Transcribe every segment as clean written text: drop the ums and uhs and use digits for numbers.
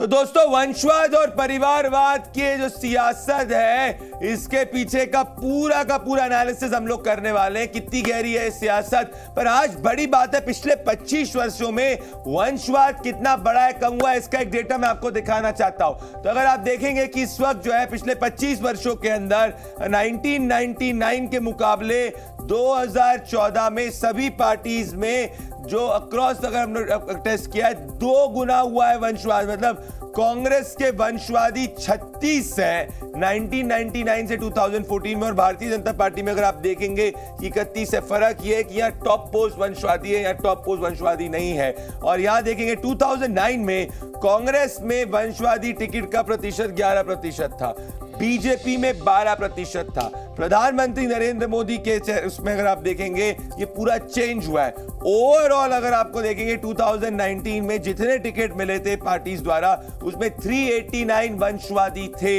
तो दोस्तों, वंशवाद और परिवारवाद की जो सियासत है, इसके पीछे का पूरा एनालिसिस हम लोग करने वाले हैं। कितनी गहरी है इस सियासत पर। आज बड़ी बात है, पिछले 25 वर्षों में वंशवाद कितना बड़ा है, कम हुआ है, इसका एक डेटा मैं आपको दिखाना चाहता हूं। तो अगर आप देखेंगे कि इस वक्त जो है पिछले 25 वर्षों के अंदर 1999 के मुकाबले 2014 में सभी पार्टीज में जो अक्रॉस अगर हमने टेस्ट किया है, 2 गुना हुआ है वंशवाद। मतलब कांग्रेस के वंशवादी 36 है 1999 से 2014 में, और भारतीय जनता पार्टी में अगर आप देखेंगे 31 है। फर्क यह है कि यहाँ टॉप पोस्ट वंशवादी है, यहाँ टॉप पोस्ट वंशवादी नहीं है। और यहां देखेंगे 2009 में कांग्रेस में वंशवादी टिकट का प्रतिशत 11% था, बीजेपी में 12% था। प्रधानमंत्री नरेंद्र मोदी के उसमें अगर आप देखेंगे ये पूरा चेंज हुआ है। ओवरऑल अगर आपको देखेंगे 2019 में जितने टिकट मिले थे पार्टीज द्वारा, उसमें 389 वंशवादी थे।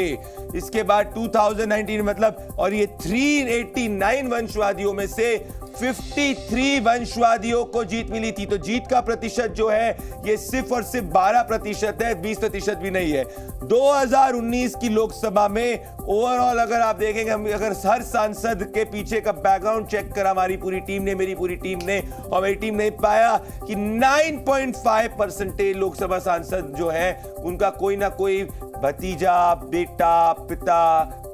इसके बाद 2019 मतलब, और ये 389 वंशवादियों में से 53 वंशवादियों को जीत मिली थी। तो जीत का प्रतिशत जो है ये सिर्फ और सिर्फ 12% है, 20% भी नहीं है। 2019 की लोकसभा में ओवरऑल अगर आप देखेंगे, हम अगर हर सांसद के पीछे का बैकग्राउंड चेक करा हमारी पूरी टीम ने, मेरी पूरी टीम ने, और मेरी टीम ने पाया कि 9.5% लोकसभा सांसद जो है उनका कोई ना कोई भतीजा, बेटा, पिता,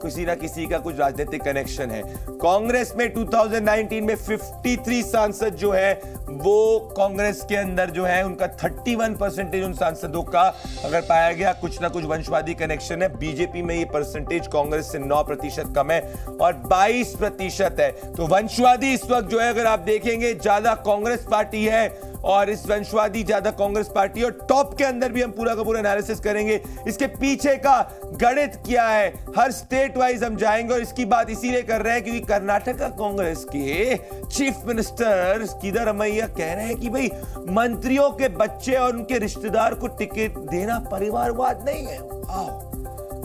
किसी ना किसी का कुछ राजनीतिक कनेक्शन है। कांग्रेस में 2019 में 53 सांसद जो है वो कांग्रेस के अंदर जो है उनका 31% उन सांसदों का अगर पाया गया कुछ ना कुछ वंशवादी कनेक्शन है। बीजेपी में ये परसेंटेज कांग्रेस से 9% कम है और 22% है। तो वंशवादी इस वक्त जो है अगर आप देखेंगे ज्यादा कांग्रेस पार्टी है, और इस वंशवादी ज्यादा कांग्रेस पार्टी, और टॉप के अंदर भी हम पूरा का पूरा एनालिसिस करेंगे। इसके पीछे का गणित क्या है, हर स्टेट वाइज हम जाएंगे। और इसकी बात इसीलिए कर रहे हैं क्योंकि कर्नाटका कांग्रेस के चीफ मिनिस्टर सिद्धरामैया कह रहे हैं कि भाई मंत्रियों के बच्चे और उनके रिश्तेदार को टिकट देना परिवारवाद नहीं है,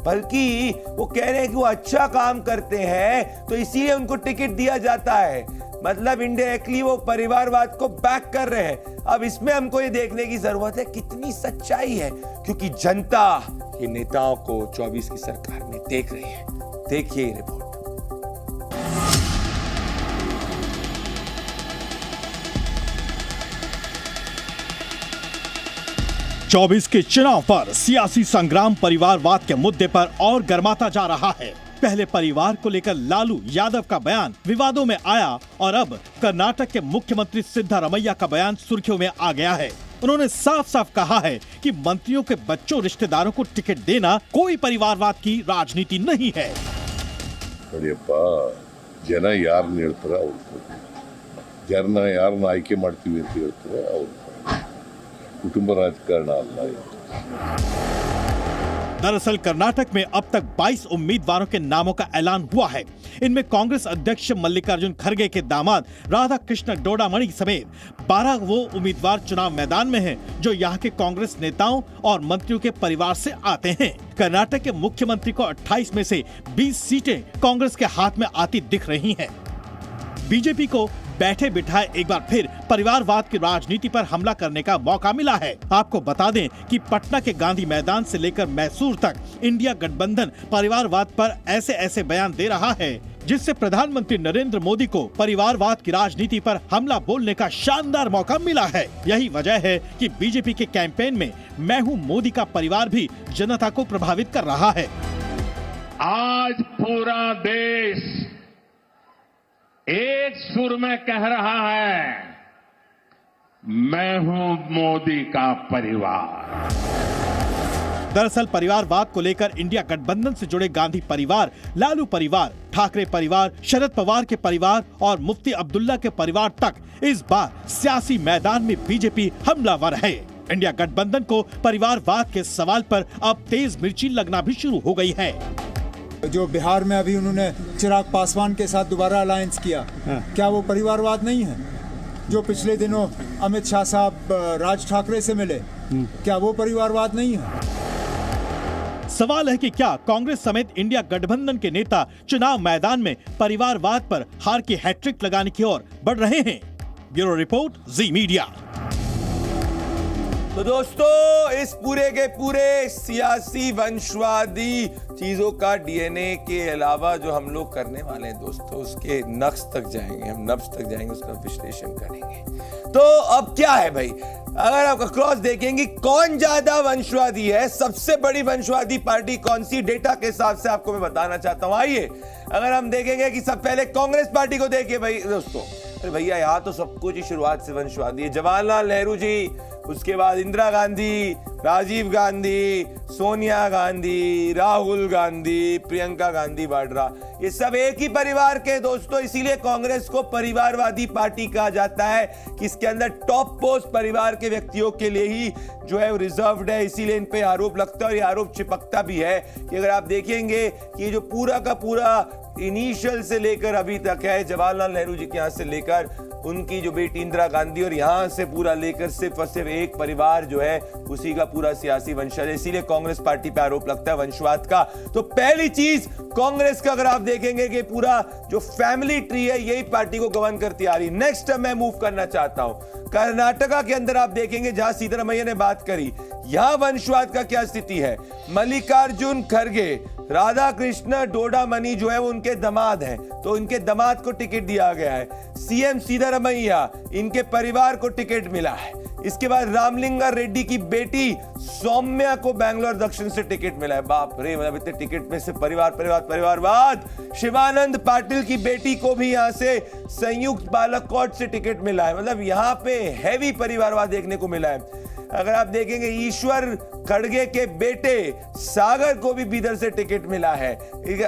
बल्कि वो कह रहे हैं कि वो अच्छा काम करते हैं तो इसीलिए उनको टिकट दिया जाता है। मतलब इनडायरेक्टली वो परिवारवाद को बैक कर रहे हैं। अब इसमें हमको ये देखने की जरूरत है कितनी सच्चाई है, क्योंकि जनता ये नेताओं को 24 की सरकार में देख रही है। देखिए ये रिपोर्ट। चौबीस के चुनाव पर सियासी संग्राम परिवारवाद के मुद्दे पर और गर्माता जा रहा है। पहले परिवार को लेकर लालू यादव का बयान विवादों में आया और अब कर्नाटक के मुख्यमंत्री सिद्धरामैया का बयान सुर्खियों में आ गया है। उन्होंने साफ साफ कहा है कि मंत्रियों के बच्चों रिश्तेदारों को टिकट देना कोई परिवारवाद की राजनीति नहीं है। जन यारನ್ನ ಹೇಳ್ತಾರೆ ಅವ್ರು ಜನ ಯಾರನ್ನ ಆಯ್ಕೆ ಮಾಡ್ತೀವಿ ಅಂತ ಹೇಳ್ತಾರೆ ಅವ್ರು ಕುಟುಂಬ ರಾಜಕಾರಣ ಅಲ್ಲ। दरअसल कर्नाटक में अब तक 22 उम्मीदवारों के नामों का ऐलान हुआ है। इनमें कांग्रेस अध्यक्ष मल्लिकार्जुन खड़गे के दामाद राधा कृष्ण डोडामणि समेत 12 वो उम्मीदवार चुनाव मैदान में हैं, जो यहाँ के कांग्रेस नेताओं और मंत्रियों के परिवार से आते हैं। कर्नाटक के मुख्यमंत्री को 28 में से 20 सीटें कांग्रेस के हाथ में आती दिख रही हैं। बीजेपी को बैठे बिठाए एक बार फिर परिवारवाद की राजनीति पर हमला करने का मौका मिला है। आपको बता दें कि पटना के गांधी मैदान से लेकर मैसूर तक इंडिया गठबंधन परिवारवाद पर ऐसे बयान दे रहा है, जिससे प्रधानमंत्री नरेंद्र मोदी को परिवारवाद की राजनीति पर हमला बोलने का शानदार मौका मिला है। यही वजह है कि बीजेपी के कैंपेन में मैं हूं मोदी का परिवार भी जनता को प्रभावित कर रहा है। आज पूरा देश एक सुर में कह रहा है, मैं हूं मोदी का परिवार। दरअसल परिवारवाद को लेकर इंडिया गठबंधन से जुड़े गांधी परिवार, लालू परिवार, ठाकरे परिवार, शरद पवार के परिवार और मुफ्ती अब्दुल्ला के परिवार तक इस बार सियासी मैदान में बीजेपी हमलावर है। इंडिया गठबंधन को परिवारवाद के सवाल पर अब तेज मिर्ची लगना भी शुरू हो गई है। जो बिहार में अभी उन्होंने चिराग पासवान के साथ दोबारा अलायंस किया, क्या वो परिवारवाद नहीं है? जो पिछले दिनों अमित शाह साहब राज ठाकरे से मिले, क्या वो परिवारवाद नहीं है? सवाल है कि क्या कांग्रेस समेत इंडिया गठबंधन के नेता चुनाव मैदान में परिवारवाद पर हार की हैट्रिक लगाने की ओर बढ़ रहे हैं? ब्यूरो रिपोर्ट, जी मीडिया। तो दोस्तों, इस पूरे के पूरे सियासी वंशवादी चीजों का डीएनए के अलावा जो हम लोग करने वाले हैं दोस्तों, उसके नक्श तक जाएंगे, हम नब्ज तक जाएंगे, उसका विश्लेषण करेंगे। तो अब क्या है भाई, अगर आप क्रॉस देखेंगे कौन ज्यादा वंशवादी है, सबसे बड़ी वंशवादी पार्टी कौन सी, डेटा के हिसाब से आपको मैं बताना चाहता हूं। आइए अगर हम देखेंगे कि सब पहले कांग्रेस पार्टी को देखिए भाई दोस्तों। अरे भैया, यहां तो सब कुछ ही शुरुआत से वंशवादी है। जवाहरलाल नेहरू जी, उसके बाद इंदिरा गांधी, राजीव गांधी, सोनिया गांधी, राहुल गांधी, प्रियंका गांधी वाड्रा, ये सब एक ही परिवार के दोस्तों। इसीलिए कांग्रेस को परिवारवादी पार्टी कहा जाता है कि इसके अंदर टॉप पोस्ट परिवार के व्यक्तियों के लिए ही जो है रिजर्व्ड है। इसीलिए इन पे आरोप लगता है और ये आरोप चिपकता भी है कि अगर आप देखेंगे कि जो पूरा का पूरा इनिशियल से लेकर अभी तक है, जवाहरलाल नेहरू जी के यहां से लेकर उनकी जो बेटी इंदिरा गांधी और यहां से पूरा लेकर सिर्फ और सिर्फ एक परिवार जो है उसी का पूरा सियासी वंशज है। इसीलिए कांग्रेस पार्टी पे आरोप लगता है वंशवाद का। तो पहली चीज कांग्रेस का अगर आप देखेंगे कि पूरा जो फैमिली ट्री है यही पार्टी को गवर्न करती आ रही। नेक्स्ट मैं मूव करना चाहता हूं, कर्नाटका के अंदर आप देखेंगे जहां सिद्धरामैया ने बात करी, यहां वंशवाद का क्या स्थिति है। मल्लिकार्जुन खड़गे, राधा कृष्ण डोडामणि जो है वो उनके दामाद हैं, तो इनके दामाद को टिकट दिया गया है। सीएम सिद्धरामैया, इनके परिवार को टिकट मिला है। इसके बाद रामलिंगा रेड्डी की बेटी सौम्या को बैंगलोर दक्षिण से टिकट मिला है। बाप रे, मतलब इतने टिकट में से परिवारवाद। शिवानंद पाटिल की बेटी को भी यहां से संयुक्त बालाकोट से टिकट मिला है। मतलब यहां पे हैवी परिवारवाद देखने को मिला है। अगर आप देखेंगे ईश्वर खड़गे के बेटे सागर को भी बीदर से टिकट मिला है।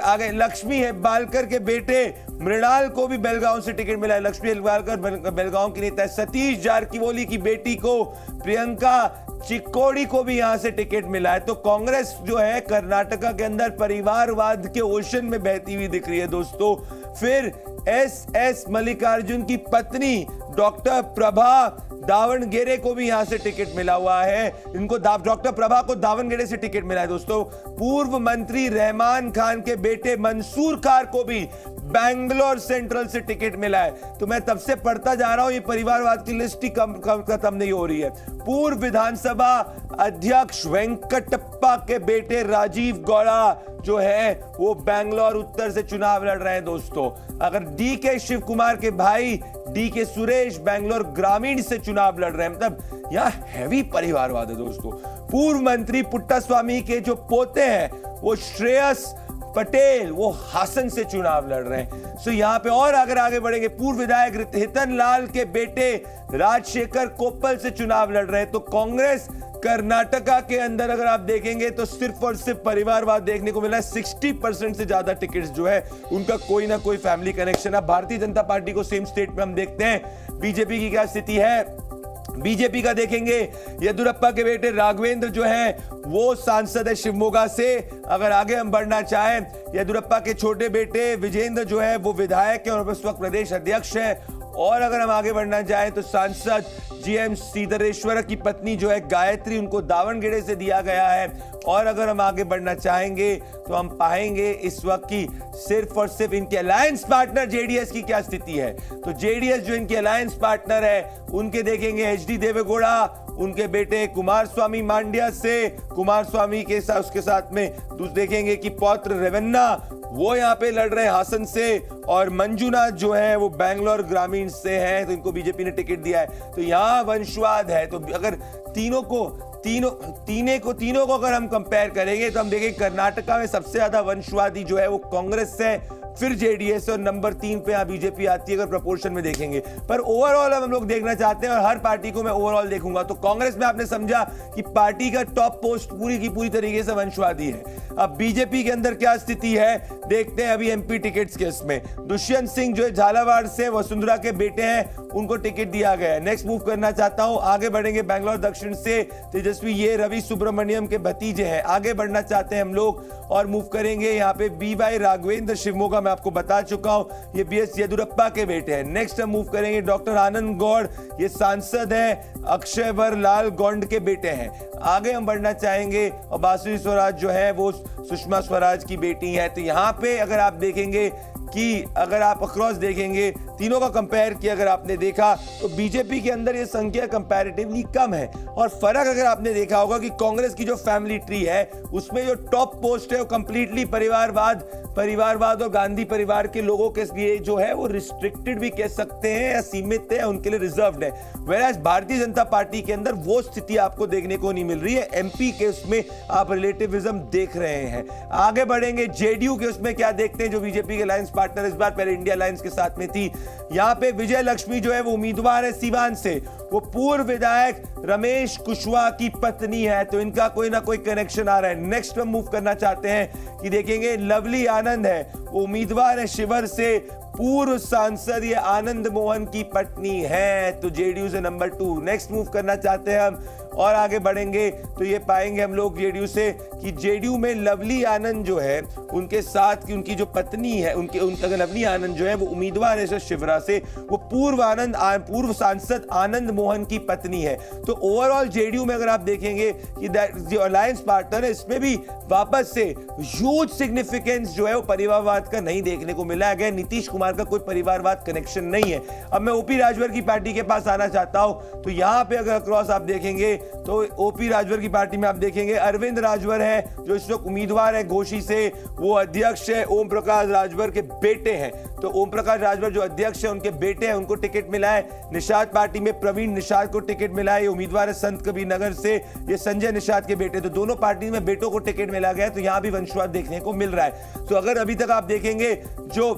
आगे लक्ष्मी है बालकर के बेटे मृणाल को भी बेलगांव से टिकट मिला है। लक्ष्मी बालकर बेलगांव की नेता है। सतीश जारकिहोली की बेटी को, प्रियंका चिक्कोड़ी को भी यहां से टिकट मिला है। तो कांग्रेस जो है कर्नाटका के अंदर परिवारवाद के ओशन में बहती हुई दिख रही है दोस्तों। फिर एस मल्लिकार्जुन की पत्नी डॉक्टर प्रभा दावणगेरे को भी यहां से टिकट मिला हुआ है। इनको डॉक्टर प्रभा को दावणगेरे से टिकट मिला है दोस्तों। पूर्व मंत्री रहमान खान के बेटे मंसूर खान को भी बैंगलोर सेंट्रल से टिकट मिला है। तो मैं तब से पढ़ता जा रहा हूं, ये परिवारवाद की लिस्ट ही खत्म नहीं हो रही है। पूर्व विधानसभा अध्यक्ष वेंकटप्पा के बेटे राजीव गौड़ा जो है वो बैंगलोर उत्तर से चुनाव लड़ रहे हैं दोस्तों। अगर डी के शिव कुमार के भाई डी के सुरेश बैंगलोर ग्रामीण से चुनाव लड़ रहे हैं, मतलब यह हैवी परिवारवाद है दोस्तों। पूर्व मंत्री पुट्टास्वामी के जो पोते हैं वो श्रेयस पटेल वो हासन से चुनाव लड़ रहे हैं। सो यहां पे और अगर आगे बढ़ेंगे, पूर्व विधायक हितन लाल के बेटे राजशेखर कोप्पल से चुनाव लड़ रहे हैं। तो कांग्रेस कर्नाटका के अंदर अगर आप देखेंगे तो सिर्फ और सिर्फ परिवारवाद देखने को मिला है। 60% से ज्यादा टिकट्स जो है उनका कोई ना कोई फैमिली कनेक्शन है। भारतीय जनता पार्टी को सेम स्टेट में हम देखते हैं। बीजेपी की क्या स्थिति है, बीजेपी का देखेंगे, येदुरप्पा के बेटे राघवेंद्र जो है वो सांसद है शिवमोगा से। अगर आगे हम बढ़ना चाहें, येदुरप्पा के छोटे बेटे विजेंद्र जो है वो विधायक है और इस वक्त प्रदेश अध्यक्ष है। और अगर हम आगे बढ़ना चाहें तो सांसद जीएम सीधरेश्वर की पत्नी जो है गायत्री, उनको दावणगेरे से दिया गया है। और अगर हम आगे बढ़ना चाहेंगे तो हम पाएंगे इस वक्त की सिर्फ और सिर्फ इनके अलायंस पार्टनर जेडीएस की क्या स्थिति है। तो जेडीएस जो इनके अलायंस पार्टनर है उनके देखेंगे एचडी देवेगौड़ा, उनके बेटे कुमार स्वामी मांड्या से, कुमार स्वामी के साथ उसके साथ में देखेंगे कि पौत्र रेवन्ना वो यहाँ पे लड़ रहे हैं हासन से, और मंजुनाथ जो है वो बैंगलोर ग्रामीण से हैं, तो इनको बीजेपी ने टिकट दिया है। तो यहाँ वंशवाद है। तो अगर तीनों को अगर हम कंपेयर करेंगे तो हम देखेंगे कर्नाटका में सबसे ज्यादा वंशवादी जो है वो कांग्रेस है, फिर जेडीएस और नंबर 3 पे यहाँ बीजेपी आती है अगर प्रोपोर्शन में देखेंगे। पर ओवरऑल हम लोग देखना चाहते हैं और हर पार्टी को मैं ओवरऑल देखूंगा। तो कांग्रेस में आपने समझा कि पार्टी का टॉप पोस्ट पूरी की पूरी तरीके से वंशवादी है। अब बीजेपी के अंदर क्या स्थिति है देखते हैं। अभी एमपी टिकट्स केस में दुष्यंत सिंह जो है झालावाड़ से वसुंधरा के बेटे हैं, उनको टिकट दिया गया है। नेक्स्ट मूव करना चाहता हूं, आगे बढ़ेंगे बैंगलोर दक्षिण से तेजस्वी, ये रवि सुब्रमण्यम के भतीजे हैं। आगे बढ़ना चाहते हैं हम लोग और मूव करेंगे यहाँ पे बीवाई राघवेंद्र शिवमोगा, मैं आपको बता चुका हूं ये बीएस येदुरप्पा के बेटे हैं। नेक्स्ट हम मूव करेंगे डॉक्टर आनंद गौड़, ये सांसद हैं, अक्षयवर लाल गौंड के बेटे हैं। आगे हम बढ़ना चाहेंगे और बासुरी स्वराज जो है वो सुषमा स्वराज की बेटी है। तो यहाँ पे अगर आप देखेंगे कि अगर आप अक्रॉस देखेंगे तीनों का कंपेयर किया अगर आपने देखा तो बीजेपी के अंदर ये संख्या कंपैरेटिवली कम है। और फर्क अगर आपने देखा होगा कि कांग्रेस की जो फैमिली ट्री है उसमें जो टॉप पोस्ट है वो कंप्लीटली परिवारवाद और गांधी परिवार के लोगों के लिए जो है वो रिस्ट्रिक्टेड भी कह सकते हैं या सीमित है, उनके लिए रिजर्व्ड है। वेराज भारतीय जनता पार्टी के अंदर वो स्थिति आपको देखने को नहीं मिल रही है। एमपी के उसमें आप रिलेटिविज्म देख रहे हैं। आगे बढ़ेंगे जेडीयू के उसमें क्या देखते हैं, जो बीजेपी के अलायंस पार्टनर इस बार पहले इंडिया अलायंस के साथ में थी। यहां पे विजय लक्ष्मी जो है वो उम्मीदवार है सीवान से, वो पूर्व विधायक रमेश कुशवाहा की पत्नी है, तो इनका कोई ना कोई कनेक्शन आ रहा है। नेक्स्ट हम मूव करना चाहते हैं कि देखेंगे लवली आनंद है, वो उम्मीदवार है शिवर से, पूर्व सांसद ये आनंद मोहन की पत्नी है, तो जेडीयू से नंबर 2। नेक्स्ट मूव करना चाहते हैं हम और आगे बढ़ेंगे तो ये पाएंगे हम लोग जेडीयू से कि जेडीयू में लवली आनंद जो है उनके साथ की उनकी जो पत्नी है उनका लवली आनंद जो है वो उम्मीदवार है शिवरा से, वो पूर्व सांसद आनंद मोहन की पत्नी है। तो ओवरऑल जेडीयू में अगर आप देखेंगे कि जो अलायंस पार्टनर है इसमें भी वापस से ह्यूज सिग्निफिकेंस जो है वो परिवारवाद का नहीं देखने को मिला है। नीतीश कुमार का कोई परिवारवाद कनेक्शन नहीं है। अब मैं ओपी राजभर की पार्टी के पास आना चाहता हूं, तो यहां पे अगर क्रॉस आप देखेंगे तो ओपी राजभर की पार्टी में आप देखेंगे अरविंद राजभर है जो इस वक्त उम्मीदवार है घोषी से, वो अध्यक्ष है ओम प्रकाश राजभर के बेटे हैं। तो ओम प्रकाश राजभर जो अध्यक्ष है उनके बेटे हैं, उनको टिकट मिला है। निषाद पार्टी में प्रवीण निषाद को टिकट मिला है, ये उम्मीदवार है संत कबीर नगर से, ये संजय निषाद के बेटे। तो दोनों पार्टी में बेटों को टिकट मिला गया, तो यहां भी वंशवाद देखने को मिल रहा है। तो अगर अभी तक आप देखेंगे जो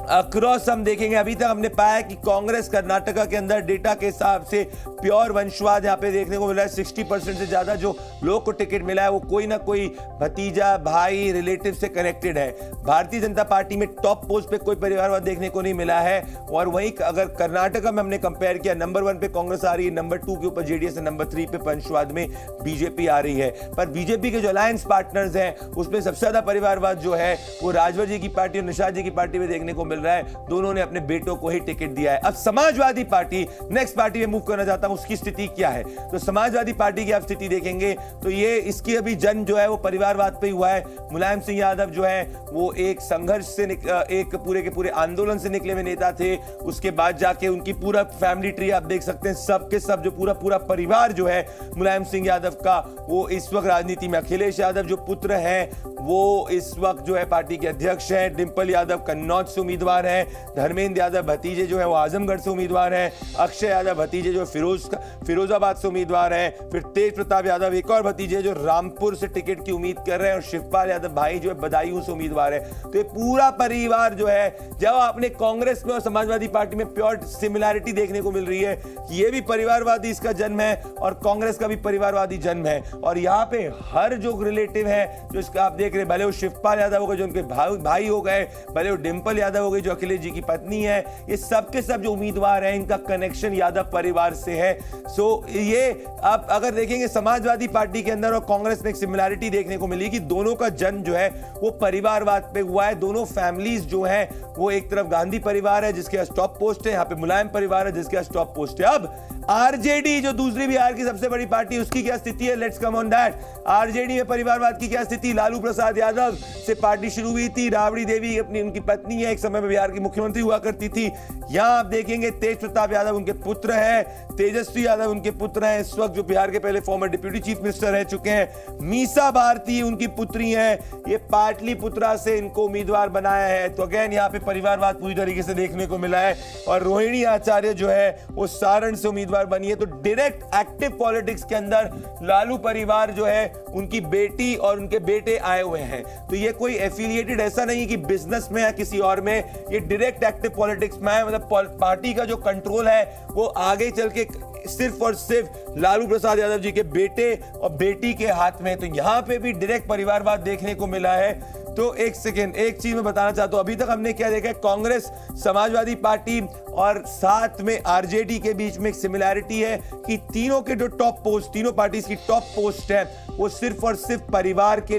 क्रॉस हम देखेंगे, अभी तक हमने पाया कि कांग्रेस कर्नाटका के अंदर डेटा के हिसाब से प्योर वंशवाद यहां पे देखने को मिला है। 60% से ज्यादा जो लोग को टिकट मिला है वो कोई ना कोई भतीजा भाई रिलेटिव से कनेक्टेड है। भारतीय जनता पार्टी में टॉप पोस्ट पे कोई परिवारवाद देखने को नहीं मिला है। और वहीं अगर कर्नाटका में हमने कंपेयर किया, नंबर 1 पे कांग्रेस आ रही है, नंबर 2 के ऊपर जेडीएस है, नंबर 3 पे वंशवाद में बीजेपी आ रही है। पर बीजेपी के जो अलायंस पार्टनर्स हैं उसमें सबसे ज्यादा परिवारवाद जो है वो राजभर जी की पार्टी और निषाद जी की पार्टी में देखने को मिल रहा है। दोनों ने अपने बेटों को ही टिकट दिया है। अब समाजवादी पार्टी नेक्स्ट पार्टी में मूव करना चाहता हूं, उसकी स्थिति क्या है। तो समाजवादी पार्टी की आप स्थिति देखेंगे तो ये इसकी अभी जन्म जो है वो परिवारवाद पे हुआ है। मुलायम सिंह यादव जो है वो एक संघर्ष से एक पूरे के पूरे आंदोलन से निकले हुए नेता थे। उसके बाद जाके उनकी पूरा फैमिली ट्री आप देख सकते हैं, सबके सब जो पूरा परिवार जो है मुलायम सिंह यादव का, वो इस वक्त राजनीति में। अखिलेश यादव जो पुत्र हैं वो इस वक्त जो है पार्टी के अध्यक्ष हैं। डिंपल यादव कन्नौज से उम्मीदवार है। धर्मेंद्र यादव भतीजे जो है वो आजमगढ़ से उम्मीदवार है। अक्षय यादव भतीजे जो फिरोजाबाद से उम्मीदवार है। फिर तेज प्रताप यादव एक और भतीजे जो रामपुर से टिकट की उम्मीद कर रहे हैं। और शिवपाल यादव भाई जो है बदायूं से उम्मीदवार है। तो ये पूरा परिवार जो है, जब आपने कांग्रेस में और समाजवादी पार्टी में प्योर सिमिलैरिटी देखने को मिल रही है कि ये भी परिवारवादी इसका जन्म है और कांग्रेस का भी परिवारवादी जन्म है। और यहाँ पे हर जो रिलेटिव है जो इसका आप देख रहे, भले वो शिवपाल यादव हो गए जो उनके भाई हो गए, भले वो डिंपल यादव हो गई जो अखिलेश जी की पत्नी है, ये सब के सब जो उम्मीदवार हैं इनका कनेक्शन यादव परिवार से है। सो ये आप अगर देखेंगे समाजवादी पार्टी के अंदर और कांग्रेस में एक सिमिलैरिटी देखने को मिली कि दोनों का जन्म जो है वो परिवारवाद पे हुआ है। दोनों फैमिलीज जो है वो एक तरफ गांधी परिवार है जिसके पास टॉप पोस्ट है, यहाँ पे मुलायम परिवार है जिसके पास टॉप पोस्ट है। अब आरजेडी जो दूसरी बिहार की सबसे बड़ी पार्टी, उसकी क्या स्थिति है, let's come on that. RJD में परिवारवाद की क्या स्थिति। लालू प्रसाद यादव से पार्टी शुरू हुई थी। राबड़ी देवी अपनी उनकी पत्नी है, एक समय में बिहार की मुख्यमंत्री हुआ करती थी। यहां आप देखेंगे तेज प्रताप यादव उनके पुत्र है, तेजस्वी यादव उनके पुत्र हैं, इस वक्त जो बिहार के पहले फॉर्मर डिप्यूटी चीफ मिनिस्टर रह चुके हैं। मीसा भारती उनकी पुत्री हैं, ये पाटलिपुत्रा से इनको उम्मीदवार बनाया है। तो अगेन यहाँ पे परिवारवाद पूरी तरीके से देखने को मिला है। और रोहिणी आचार्य जो है वो सारण से उम्मीदवार बनी है। तो डायरेक्ट एक्टिव पॉलिटिक्स के अंदर लालू परिवार जो है उनकी बेटी और उनके बेटे आए हुए हैं। तो ये कोई एफिलिएटेड ऐसा नहीं कि बिजनेस में या किसी और में, ये डायरेक्ट एक्टिव पॉलिटिक्स में है। मतलब पार्टी का जो कंट्रोल है वो आगे चल के सिर्फ और सिर्फ लालू प्रसाद यादव जी के बेटे और बेटी के हाथ में। तो यहां पे भी डायरेक्ट परिवारवाद देखने को मिला है। तो एक सेकेंड, एक चीज मैं बताना चाहता हूं, अभी तक हमने क्या देखा है, कांग्रेस समाजवादी पार्टी और साथ में आरजेडी के बीच में एक सिमिलैरिटी है कि तीनों के जो टॉप पोस्ट, तीनों पार्टीज की टॉप पोस्ट है वो सिर्फ और सिर्फ परिवार के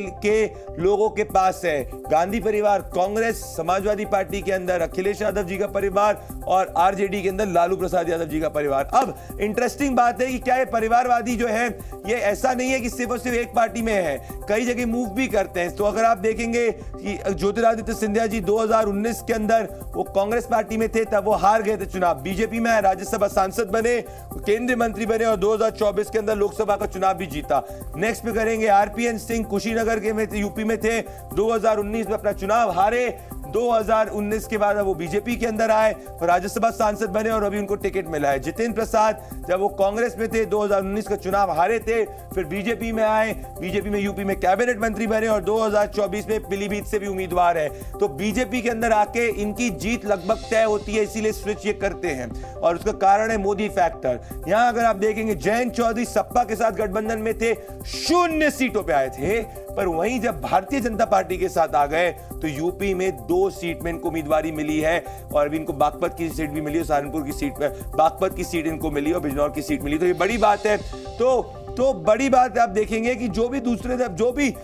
लोगों के पास है। गांधी परिवार, कांग्रेस, समाजवादी पार्टी के अंदर अखिलेश यादव जी का परिवार और आरजेडी के अंदर लालू प्रसाद यादव जी का परिवार। अब इंटरेस्टिंग बात है कि क्या ये परिवारवादी जो है ये ऐसा नहीं है कि सिर्फ और सिर्फ एक पार्टी में है, कई जगह मूव भी करते हैं। तो अगर आप देखेंगे कि ज्योतिरादित्य सिंधिया जी 2019 के अंदर वो कांग्रेस पार्टी में थे, तब वो हार गए थे चुनाव, बीजेपी में राज्यसभा सांसद बने, केंद्रीय मंत्री बने और 2024 के अंदर लोकसभा का चुनाव भी जीता। नेक्स्ट पे करेंगे आरपीएन सिंह, कुशीनगर के में यूपी में थे, 2019 में अपना चुनाव हारे, 2019 के बाद वो बीजेपी के अंदर आए और राज्यसभा सांसद बने और अभी उनको टिकट मिला है। जितेंद्र प्रसाद जब वो कांग्रेस में थे 2019 का चुनाव हारे थे, फिर बीजेपी में आए, बीजेपी में यूपी में कैबिनेट मंत्री बने और 2024 में पीलीभीत से भी उम्मीदवार है। तो बीजेपी के अंदर आके इनकी जीत लगभग तय होती है, इसीलिए स्विच ये करते हैं और उसका कारण है मोदी फैक्टर। यहां अगर आप देखेंगे जयंत चौधरी सपा के साथ गठबंधन में थे, 0 सीटों पे आए थे, पर वहीं जब भारतीय जनता पार्टी के साथ आ गए तो यूपी में 2 सीट में इनको उम्मीदवारी मिली है और अभी इनको बागपत की सीट भी मिली है, सहारनपुर की सीट पर बागपत की सीट इनको मिली और बिजनौर की सीट मिली। तो ये बड़ी बात है। तो बड़ी बात आप देखेंगे कि जो भी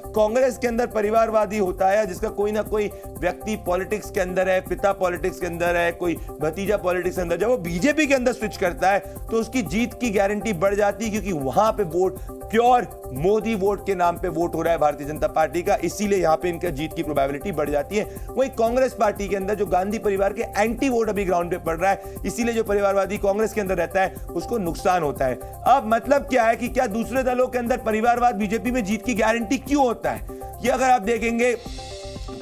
कांग्रेस के अंदर परिवारवादी होता है, जिसका कोई ना कोई व्यक्ति पॉलिटिक्स के अंदर है, पिता पॉलिटिक्स के अंदर है, कोई भतीजा पॉलिटिक्स के अंदर, जब वो बीजेपी के अंदर स्विच करता है तो उसकी जीत की गारंटी बढ़ जाती है, क्योंकि वहां पे वोट प्योर मोदी वोट के नाम पे वोट हो रहा है भारतीय जनता पार्टी का, इसीलिए यहां पे इनका जीत की प्रोबेबिलिटी बढ़ जाती है। वहीं कांग्रेस पार्टी के अंदर जो गांधी परिवार के एंटी वोट अभी ग्राउंड पे पड़ रहा है, इसीलिए जो परिवारवादी कांग्रेस के अंदर रहता है उसको नुकसान होता है। अब मतलब क्या है कि क्या दूसरे दलों के अंदर परिवारवाद बीजेपी में जीत की गारंटी क्यों होता है? ये अगर आप देखेंगे,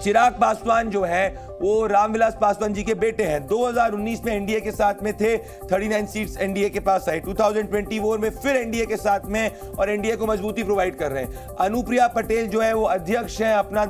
चिराग पासवान जो है वो रामविलास पासवान जी के बेटे हैं। 2019 में एनडीए के साथ में थे, 39 सीट्स एनडीए के पास आई। 2024 में फिर एनडीए के साथ में और एनडीए को मजबूती प्रोवाइड कर रहे हैं। अनुप्रिया पटेल जो है वो अध्यक्ष हैं, अपना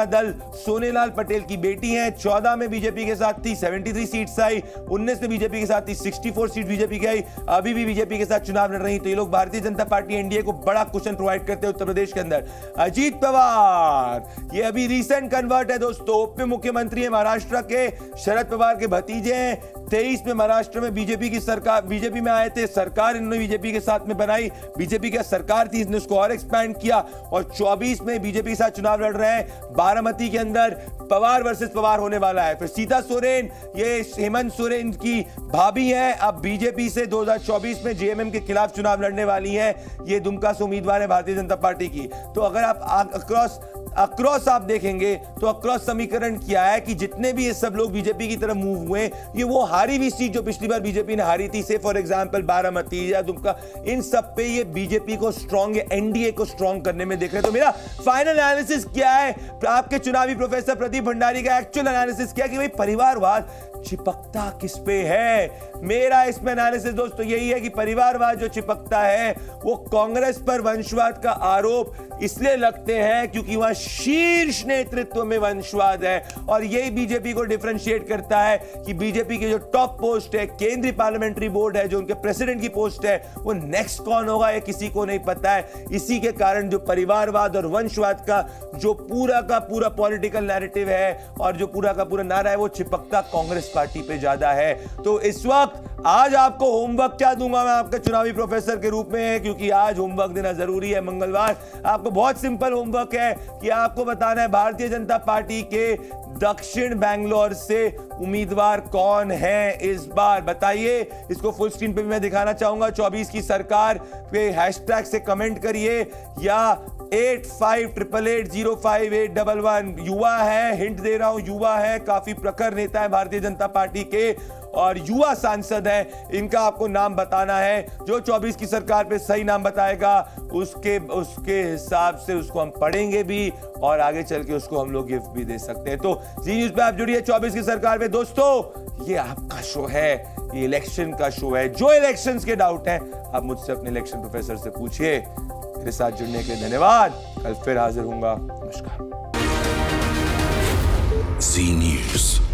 दल सोनेलाल पटेल की बेटी हैं। 14 में बीजेपी के साथ थी, 73 सीट्स आई। 19 में बीजेपी के साथ थी, 64 सीट बीजेपी की आई। अभी भी बीजेपी के साथ चुनाव लड़ रही। तो ये लोग भारतीय जनता पार्टी एनडीए को बड़ा कुशन प्रोवाइड करते हैं उत्तर प्रदेश के अंदर। अजीत पवार ये अभी रिसेंट कन्वर्ट है दोस्तों, मुख्यमंत्री है महाराष्ट्र के, शरद पवार के भतीजे हैं। 23 में महाराष्ट्र में बीजेपी की सरकार, बीजेपी में आए थे, सरकार इन्होंने बीजेपी के साथ में बनाई, बीजेपी की सरकार थी, इसने उसको और एक्सपैंड किया और 24 में बीजेपी के साथ चुनाव लड़ रहे हैं। बारामती के अंदर पवार वर्सेस पवार होने वाला है। फिर सीता सोरेन ये हेमंत सोरेन की भाभी हैं, अब बीजेपी से 2024 में जेएमएम के खिलाफ चुनाव लड़ने वाली हैं। ये दुमका से उम्मीदवार है भारतीय जनता पार्टी की। तो अगर आप अक्रॉस आप देखेंगे तो अक्रॉस समीकरण क्या है कि जितने भी ये सब लोग बीजेपी की तरफ मूव हुए, ये वो हारी हुई सीट जो पिछली बार बीजेपी ने हारी थी, से फॉर एग्जांपल बारामती या दुमका, इन सब पे ये बीजेपी को स्ट्रांग, एनडीए को स्ट्रांग करने में देख रहे हैं। तो मेरा फाइनल एनालिसिस क्या है, आपके चुनावी प्रोफेसर प्रदीप भंडारी का एक्चुअल एनालिसिस क्या है कि भाई परिवारवाद चिपकता किस पे है? मेरा इसमें एनालिसिस दोस्तों यही है कि परिवारवाद जो चिपकता है वो कांग्रेस पर वंशवाद का आरोप इसलिए लगते हैं क्योंकि वहां शीर्ष नेतृत्व में वंशवाद है और यही बीजेपी को डिफरेंशिएट करता है कि बीजेपी के जो टॉप पोस्ट है, केंद्रीय पार्लियामेंट्री बोर्ड है, जो उनके प्रेसिडेंट की पोस्ट है, वो नेक्स्ट कौन होगा ये किसी को नहीं पता है। इसी के कारण जो परिवारवाद और वंशवाद का जो पूरा का पूरा पॉलिटिकल नैरेटिव है और जो पूरा का पूरा नारा है वो चिपकता कांग्रेस पार्टी पे ज्यादा है। तो इस वक्त आज आपको होमवर्क क्या दूंगा मैं आपके चुनावी प्रोफेसर के रूप में, क्योंकि आज होमवर्क देना जरूरी है, मंगलवार। आपको बहुत सिंपल होमवर्क है कि आपको बताना है भारतीय जनता पार्टी के दक्षिण बैंगलोर से उम्मीदवार कौन है इस बार, बताइए। इसको फुल स्क्रीन पे भी मैं दिखाना चाहूंगा। 24 की सरकार पे हैशटैग से कमेंट करिए या 8588058111। युवा है, हिंट दे रहा हूं, युवा है, काफी प्रखर नेता है भारतीय जनता पार्टी के और युवा सांसद है। इनका आपको नाम बताना है। जो 24 की सरकार पे सही नाम बताएगा उसके हिसाब से उसको हम पढ़ेंगे भी और आगे चल के उसको हम लोग गिफ्ट भी दे सकते हैं। तो जी न्यूज पे आप जुड़िए 24 की सरकार पे। दोस्तों ये आपका शो है, ये इलेक्शन का शो है। जो इलेक्शंस के डाउट हैं आप मुझसे अपने इलेक्शन प्रोफेसर से पूछिए। मेरे साथ जुड़ने के लिए धन्यवाद। कल फिर हाजिर होऊंगा। नमस्कार। जी न्यूज।